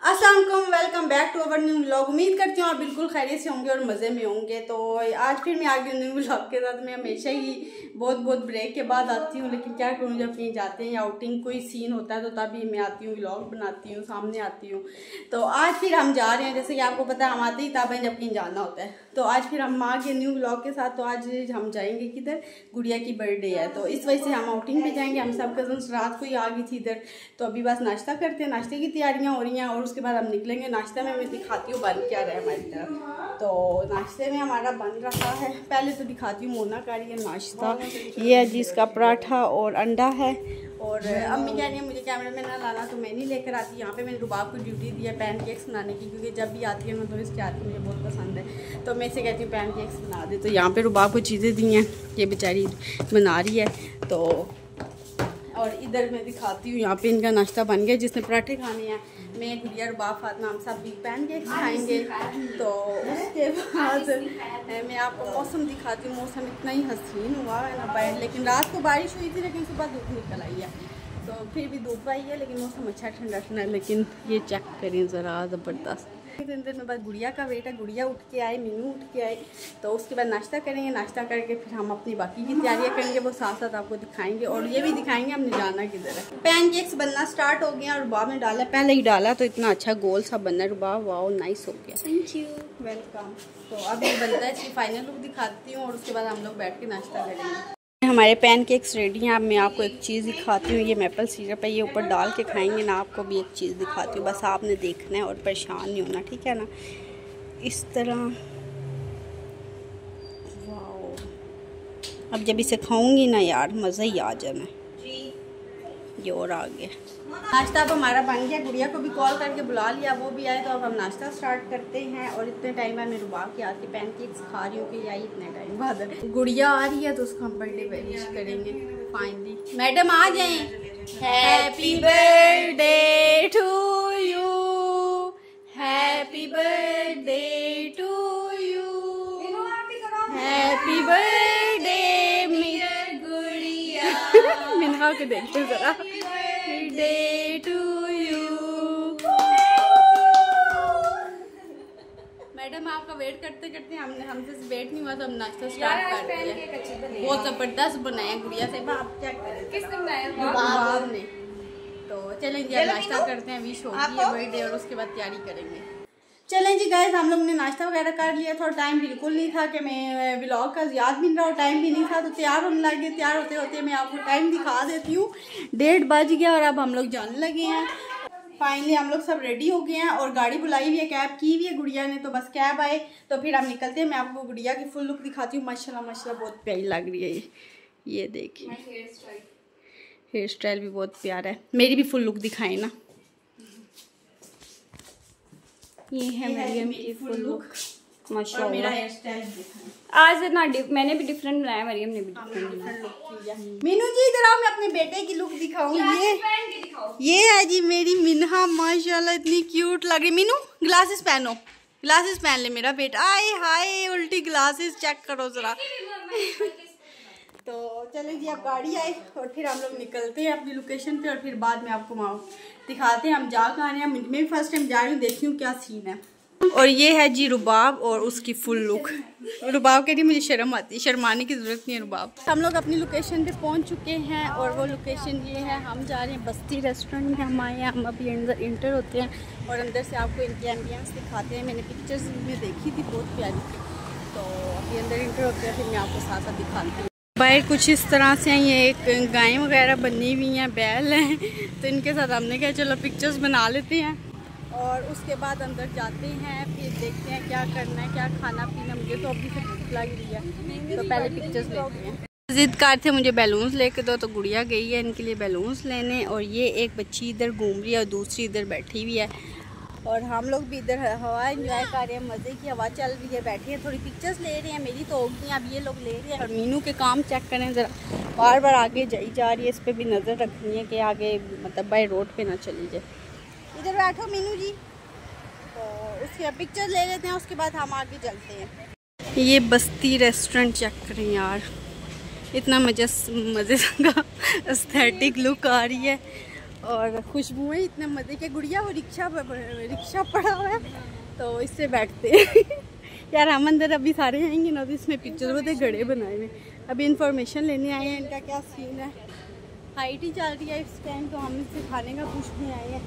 अस्सलाम वालेकुम, welcome back to our new vlog. उम्मीद करती हूँ आप बिल्कुल खैरियत से होंगे और मज़े में होंगे। तो आज फिर मैं आ गई न्यू व्लॉग के साथ। मैं हमेशा ही बहुत ब्रेक के बाद आती हूँ, लेकिन क्या करूँ, जब कहीं जाते हैं या आउटिंग कोई सीन होता है तो तभी मैं आती हूँ, व्लॉग बनाती हूँ, सामने आती हूँ। तो आज फिर हम जा रहे हैं, जैसे कि आपको पता है हम आते ही तब है जब कहीं जाना होता है। तो आज फिर हम आ गए न्यू व्लॉग के साथ। तो आज हम जाएंगे किधर, गुड़िया की बर्थडे है, तो इस वजह से हम आउटिंग पे जाएंगे। हम सब कजन्स रात को ही आ गई थी इधर। तो अभी बस नाश्ता करते हैं, नाश्ते की तैयारियाँ हो रही हैं और उसके बाद हम निकलेंगे। नाश्ते में मैं दिखाती हूँ बन क्या रहा है हमारी तरफ। तो नाश्ते में हमारा बन रहा है, पहले तो दिखाती हूँ मोना का रही है नाश्ता। ये है जी इसका पराठा और अंडा है। और अम्मी कह रही है मुझे कैमरे में ना लाना, तो मैं नहीं लेकर आती। यहाँ पे मैंने रुबाब को ड्यूटी दी है पैन केक्स बनाने की, क्योंकि जब भी आती है ना तो इसके हाथ मुझे बहुत पसंद है। तो मैं इसे कहती हूँ पैन केक्स बना दे। तो यहाँ पे रुबाब को चीज़ें दी हैं, ये बेचारी बना रही है। तो और इधर मैं दिखाती हूँ, यहाँ पे इनका नाश्ता बन गया। जिसने पराठे खाने हैं, मैं गुड़िया रुबाब फातिमा हम सब भी पैन केक्स खाएंगे। तो उसके बाद मैं आपको मौसम दिखाती हूँ। मौसम इतना ही हसीन हुआ है ना बाहर, लेकिन रात को बारिश हुई थी, लेकिन सुबह धूप निकल आई है। तो फिर भी धूप आई है, लेकिन मौसम अच्छा ठंडा ठंडा। लेकिन ये चेक करें ज़रा, ज़बरदस्त। दिन में बस गुड़िया का वेट है। गुड़िया उठ के आए, मीनू उठ के आए, तो उसके बाद नाश्ता करेंगे। नाश्ता करके फिर हम अपनी बाकी की तैयारियां करेंगे, वो साथ साथ आपको दिखाएंगे और ये भी दिखाएंगे हमने जाना किधर है। पैन केक्स बनना स्टार्ट हो गया और रुबाब ने डाला, पहले ही डाला तो इतना अच्छा गोल सा बनना है। रुबाब वाओ नाइस हो गया, थैंक यू, वेलकम। तो अब ये बनता है, इसकी फाइनल लुक दिखाती हूँ और उसके बाद हम लोग बैठ के नाश्ता करेंगे। हमारे पैन केक्स रेडी हैं। अब मैं आपको एक चीज़ दिखाती हूँ, ये मैपल सिरप है, ये ऊपर डाल के खाएंगे ना। आपको भी एक चीज़ दिखाती हूँ, बस आपने देखना है और परेशान नहीं होना, ठीक है ना। इस तरह वाओ, अब जब इसे खाऊंगी ना यार मज़ा ही आ जाना। ये और आ गया नाश्ता। अब हमारा बन गया, गुड़िया को भी कॉल करके बुला लिया, वो भी आए। तो अब हम नाश्ता स्टार्ट करते हैं। और इतने टाइम में मैं रुबाब के आके पैन केक्स खा रही हूँ कि यही इतने टाइम बाद गुड़िया आ रही है, तो उसको हम बर्थडे विश करेंगे फाइनली। मैडम आ जाएं। Happy birthday to you, happy birthday to you, happy birthday मेरी गुड़िया। मिन्हा को देखिए जरा, डे टू यू। मैडम आपका वेट करते करते हमसे वेट नहीं हुआ, तो हम नाश्ता स्टार्ट कर दिया। बहुत जबरदस्त बनाया गुड़िया से। आप क्या करें, किसने बनाया? रुबाब ने। तो चलें जी नाश्ता करते हैं, विश होगी है बर्थडे और उसके बाद तैयारी करेंगे। चलें जी गाइस, हम लोग ने नाश्ता वगैरह कर लिया। थोड़ा टाइम बिल्कुल नहीं था कि मैं व्लॉग का याद भी नहीं रहा और टाइम भी नहीं था, तो तैयार होने लगे। तैयार होते होते मैं आपको टाइम दिखा देती हूँ, 1:30 बज गया और अब हम लोग जाने लगे हैं। फाइनली हम लोग सब रेडी हो गए हैं और गाड़ी बुलाई हुई है, कैब की हुई है गुड़िया ने। तो बस कैब आए तो फिर हम निकलते हैं। मैं आपको गुड़िया की फुल लुक दिखाती हूँ। माशाल्लाह माशाल्लाह बहुत प्यारी लग रही है ये देखिए, हेयर स्टाइल भी बहुत प्यारा है। मेरी भी फुल लुक दिखाएं ना। ये है मरियम की फुल लुक माशाल्लाह। मेरा हेयर स्टाइल आज ना मैंने भी डिफरेंट बनाया, मरियम ने भी डिफरेंट लुक किया। मीनू जी इधर आओ, मैं अपने बेटे की लुक दिखाऊंगी। ये है जी मेरी मिन्हा, माशाल्लाह इतनी क्यूट लग रही। मीनू ग्लासेस पहनो, ग्लासेस पहन ले मेरा बेटा। आए हाय उल्टी ग्लासेस, चेक करो जरा। तो चलें जी, अब गाड़ी आई और फिर हम लोग निकलते हैं अपनी लोकेशन पे और फिर बाद में आपको दिखाते हैं हम जा कहाँ रहे हैं। मैं भी फर्स्ट टाइम जा रही हूँ, देखती हूँ क्या सीन है। और ये है जी रुबाब और उसकी फुल लुक। रुबाब कह रही मुझे शर्म आती है, शर्माने की ज़रूरत नहीं है रुबाब। हम लोग अपनी लोकेशन पे पहुंच चुके हैं और वो लोकेशन ये है। हम जा रहे हैं बस्ती रेस्टोरेंट में, हम आए हैं। हम अभी अंदर इंटर होते हैं और अंदर से आपको इनकी एम्बियंस दिखाते हैं। मैंने पिक्चर्स में देखी थी, बहुत प्यारी थी। तो अभी अंदर इंटर होते हैं, फिर मैं आपको साथ साथ दिखाती हूँ। बाहर कुछ इस तरह से ये एक गायें वगैरह बनी हुई हैं, बैल हैं। तो इनके साथ हमने कहा चलो पिक्चर्स बना लेते हैं और उसके बाद अंदर जाते हैं, फिर देखते हैं क्या करना है, क्या खाना पीना। मुझे तो अभी से भूख लग रही है, तो पहले पिक्चर्स लेते हैं। जिद कर थे मुझे बैलून्स लेके दो, तो गुड़िया गई है इनके लिए बैलून्स लेने। और ये एक बच्ची इधर घूम रही है और दूसरी इधर बैठी हुई है। और हम लोग भी इधर हवा एंजॉय कर रहे हैं, मज़े की हवा चल रही है, बैठे हैं, थोड़ी पिक्चर्स ले रहे हैं। मेरी तो होगी, अब ये लोग ले रहे हैं। और मीनू के काम चेक करें ज़रा, बार बार आगे जाई जा रही है। इस पर भी नज़र रखनी है कि आगे मतलब बाई रोड पे ना चली जाए। इधर बैठो मीनू जी। तो उसके पिक्चर ले लेते हैं, उसके बाद हम आगे चलते हैं। ये बस्ती रेस्टोरेंट चेक करें यार, इतना मज़े का एस्थेटिक लुक आ रही है। और खुशबुएं इतने मज़े के। गुड़िया वो रिक्शा पड़ा हुआ है तो इससे बैठते हैं। यार हम अंदर अभी सारे आएंगे ना, तो इसमें पिक्चर होते गड़े बनाए हुए। अभी इंफॉर्मेशन लेने आए हैं इनका क्या सीन है। हाइट ही चल रही है इस टाइम, तो हम इससे खाने का पूछने आए हैं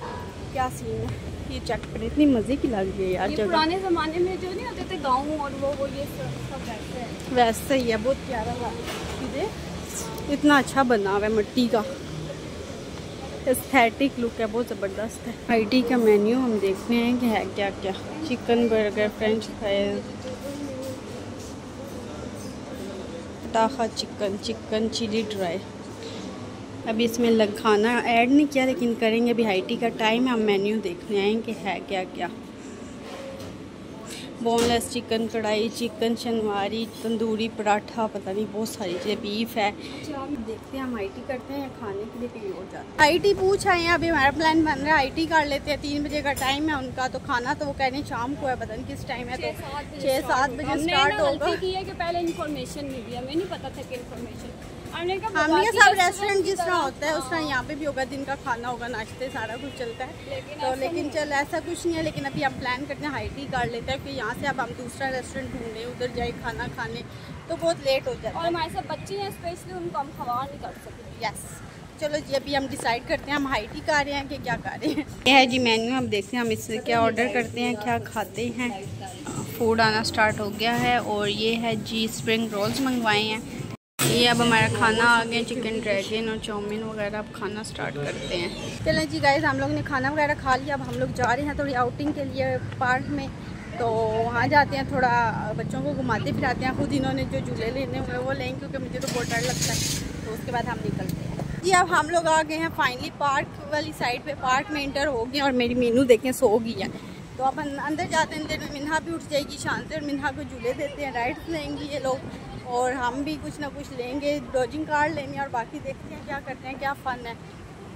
क्या सीन है। ये चेक करें, इतनी मज़े की लग रही है यार। ये पुराने ज़माने में जो नहीं होते थे गाँव और वो ये सब वैसे है। वैसे ही है, बहुत प्यारा लगा। इतना अच्छा बना हुआ है, मिट्टी का एस्थेटिक लुक है, बहुत ज़बरदस्त है। हाइटी का मेन्यू हम देखने हैं कि है क्या क्या। चिकन बर्गर, फ्रेंच फ्राइज, टाखा चिकन, चिकन चिली ड्राई। अभी इसमें खाना ऐड नहीं किया लेकिन करेंगे। अभी हाइटी का टाइम है, हम मेन्यू देखने आए कि है क्या क्या। बोनलेस चिकन कढ़ाई, चिकन शनवारी, तंदूरी पराठा, पता नहीं बहुत सारी चीज़ें, बीफ है। देखते हैं हम हाइटी करते हैं खाने के लिए कहीं और जाते हैं। हाइटी पूछ आए हैं, अभी हमारा प्लान बन रहा है हाइटी कर लेते हैं। 3 बजे का टाइम है उनका, तो खाना तो वो कह रहे हैं शाम को है, पता नहीं किस टाइम है। तो 6-7 बजे स्टार्ट होगा। पहले इन्फॉर्मेशन नहीं दिया, हमें नहीं पता था कि इन्फॉर्मेशन हमने सब रेस्टोरेंट जिस तरह होता है उस तरह यहाँ पे भी होगा। दिन का खाना होगा, नाश्ते सारा कुछ चलता है। तो लेकिन चल ऐसा कुछ नहीं है। लेकिन अभी हम प्लान करते हैं हाइटी कर लेते हैं, फिर यहाँ से अब हम दूसरा रेस्टोरेंट ढूंढें, उधर जाए खाना खाने, तो बहुत लेट हो जाता है। और हमारे साथ बच्चे हैं स्पेशली, उनको हम खवा नहीं कर सकते। यस, चलो जी अभी हम डिसाइड करते हैं हम हाइटी कर रहे हैं कि क्या कर रहे हैं। ये है जी मेन्यू, हम देखते हैं हम इससे क्या ऑर्डर करते हैं, क्या खाते हैं। फूड आना स्टार्ट हो गया है और ये है जी स्प्रिंग रोल्स मंगवाए हैं। ये अब हमारा खाना आ गया, चिकन ड्रैगन और चाउमीन वगैरह। अब खाना स्टार्ट करते हैं। चलें जी गाइस, हम लोग ने खाना वगैरह खा लिया। अब हम लोग जा रहे हैं थोड़ी आउटिंग के लिए पार्क में, तो वहाँ जाते हैं, थोड़ा बच्चों को घुमाते फिराते हैं। खुद इन्होंने जो झूले लेने हुए वो लेंगे क्योंकि मुझे तो बहुत डर लगता है। तो उसके बाद हम निकलते हैं जी। अब हम लोग आ गए हैं फाइनली पार्क वाली साइड पे। पार्क में इंटर हो गए और मेरी मीनू देखें सो गई है। तो अब अंदर जाते हैं, देर में मिन्हा भी उठ जाएगी शांत से और मिन्हा को झूले देते हैं। राइड्स लेंगी ये लोग और हम भी कुछ ना कुछ लेंगे, डॉजिंग कार्ड लेंगे और बाकी देखते हैं क्या करते हैं, क्या फ़न है।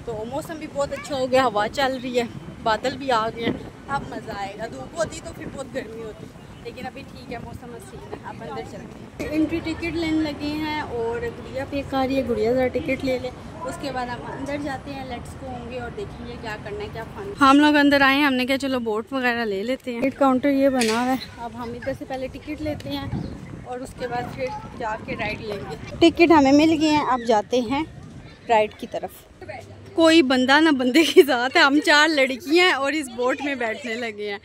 तो मौसम भी बहुत अच्छा हो गया, हवा चल रही है, बादल भी आ गए हैं। अब मज़ा आएगा। धूप होती तो फिर बहुत गर्मी होती, लेकिन अभी ठीक है, मौसम हसीन है। अब अंदर चलते हैं। एंट्री टिकट लेने लगे हैं और गुड़िया पे आ रही है, गुड़िया ज़रा टिकट ले ले। उसके बाद हम अंदर जाते हैं, लेट्स को होंगे और देखेंगे क्या करना है, क्या फन। हम लोग अंदर आए हैं, हमने कहा चलो बोट वगैरह ले लेते हैं। टिकट काउंटर ये बना हुआ है। अब हम इधर से पहले टिकट लेते हैं और उसके बाद फिर जाके राइड लेंगे। टिकट हमें मिल गए हैं, अब जाते हैं राइड की तरफ। कोई बंदा ना बंदे के साथ है, हम 4 लड़कियां हैं और इस बोट में बैठने लगे हैं।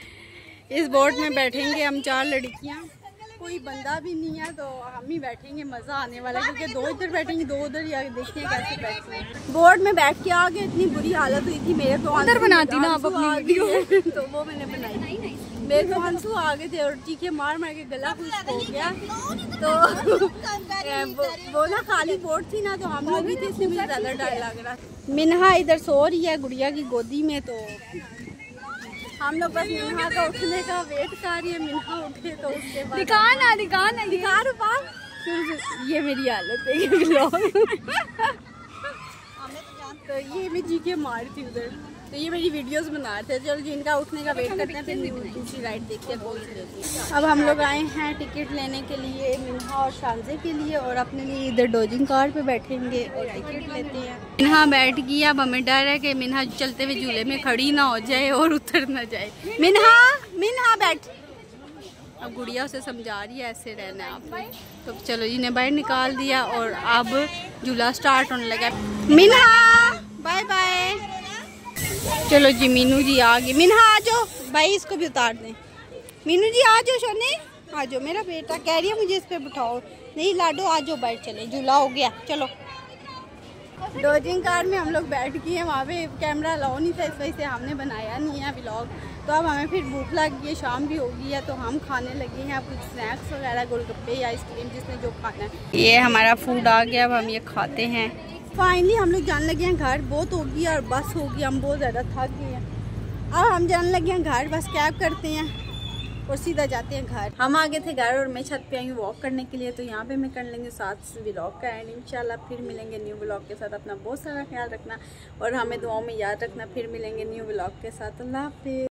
इस बोट में बैठेंगे हम 4 लड़कियां, कोई बंदा भी नहीं है, तो हम ही बैठेंगे। मज़ा आने वाला है क्योंकि 2 इधर बैठेंगे, 2 उधर, या देखते हैं कैसे बैठते हैं। बोट में बैठ के आ गए, इतनी बुरी हालत हुई थी मेरे तो। अंदर बनाती ना आप अपनी वीडियो तो वो मैंने बनाई। मेरे तो हंसू आ गए थे और चीखे मार मार के गला खुश्क हो गया। तो वो ना खाली बोट थी ना, तो हम लोग भी थे, इसलिए मुझे ज़्यादा डर लग रहा। मिन्हा इधर सो रही है गुड़िया की गोदी में, तो हम लोग बस मिन्हा का उठने का वेट कर रही है। मिन्हा उठे तो उसके बाद दिखा रूपा। ये मेरी हालत है ये व्लॉग। तो ये मैं जी के मारी थी उधर, तो ये मेरी वीडियोस बना रहे थे। चलो जिनका उठने का वेट करते हैं, फिर दूसरी राइड देखते हैं कौन सी लेती है। अब हम लोग आए हैं टिकट लेने के लिए मिन्हा और शानजे के लिए, और अपने लिए इधर डॉजिंग कार पे बैठेंगे और टिकट लेते हैं। मिन्हा बैठ गई, अब हमें डर है कि मिन्हा चलते हुए झूले में खड़ी ना हो जाए और उतर ना जाए। मिन्हा बैठ। अब गुड़िया उसे समझा रही है ऐसे रहना है आप। तो चलो जी ने बाहर निकाल दिया और अब झूला स्टार्ट होने लगा। मिन्हा बाय बाय। चलो जी मीनू जी आ गई। मिन्हा आ जाओ भाई, इसको भी उतार दें। मीनू जी आ जाओ, सोने आ जाओ। मेरा बेटा कह रही है मुझे इस पे बिठाओ। नहीं लाडो आ जाओ, बैठ चले, झूला हो गया। चलो डॉजिंग कार में हम लोग बैठ गए हैं। वहाँ पे कैमरा अलाउ नहीं था, इस वजह से हमने बनाया नहीं है व्लॉग। तो अब हमें फिर भूख लग गई है, शाम भी हो गई है, तो हम खाने लगे हैं अब कुछ स्नैक्स वगैरह, गोलगप्पे या आइसक्रीम, जिसने जो खाना है। ये हमारा फूड आ गया, अब हम ये खाते हैं। फाइनली हम लोग जाने लगे हैं घर। बहुत हो गई और बस हो गई, हम बहुत ज़्यादा थक गए हैं। अब हम जाने लगे हैं घर, बस कैब करते हैं और सीधा जाते हैं घर। हम आ गए थे घर और मैं छत पे आई हूँ वॉक करने के लिए, तो यहाँ पे मैं कर लेंगे साथ व्लॉग का एंड। इंशाल्लाह फिर मिलेंगे न्यू व्लॉग के साथ। अपना बहुत सारा ख्याल रखना और हमें दुआओं में याद रखना। फिर मिलेंगे न्यू व्लॉग के साथ। अल्लाह हाफिज़।